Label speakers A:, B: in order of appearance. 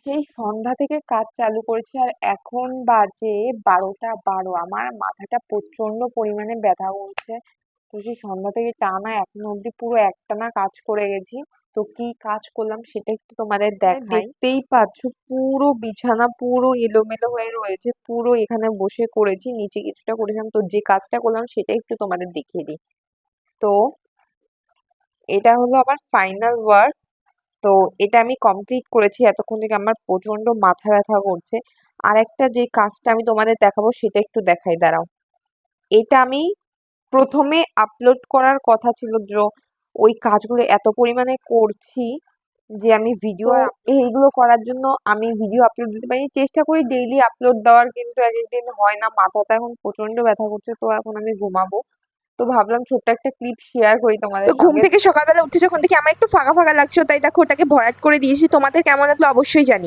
A: সেই সন্ধ্যা থেকে কাজ চালু করেছি আর এখন বাজে 12টা 12। আমার মাথাটা প্রচন্ড পরিমাণে ব্যথা করছে। তো সেই সন্ধ্যা থেকে টানা এখনো অব্দি পুরো একটানা কাজ করে গেছি। তো কি কাজ করলাম সেটা একটু তোমাদের দেখাই। দেখতেই পাচ্ছ পুরো বিছানা পুরো এলোমেলো হয়ে রয়েছে, পুরো এখানে বসে করেছি, নিচে কিছুটা করেছিলাম। তো যে কাজটা করলাম সেটা একটু তোমাদের দেখিয়ে দিই। তো এটা হলো আমার ফাইনাল ওয়ার্ক। তো এটা আমি কমপ্লিট করেছি, এতক্ষণ থেকে আমার প্রচন্ড মাথা ব্যথা করছে। আর একটা যে কাজটা আমি তোমাদের দেখাবো সেটা একটু দেখাই, দাঁড়াও। এটা আমি প্রথমে আপলোড করার কথা ছিল, যে ওই কাজগুলো এত পরিমাণে করছি যে আমি ভিডিও এইগুলো করার জন্য আমি ভিডিও আপলোড দিতে পারিনি। চেষ্টা করি ডেইলি আপলোড দেওয়ার, কিন্তু এক একদিন হয় না। মাথাটা এখন প্রচন্ড ব্যথা করছে, তো এখন আমি ঘুমাবো। তো ভাবলাম ছোট্ট একটা ক্লিপ শেয়ার করি তোমাদের
B: তো ঘুম
A: সঙ্গে।
B: থেকে সকালবেলা উঠে যখন থেকে আমার একটু ফাঁকা ফাঁকা লাগছিল, তাই দেখো ওটাকে ভরাট করে দিয়েছি। তোমাদের কেমন লাগলো অবশ্যই জানিও।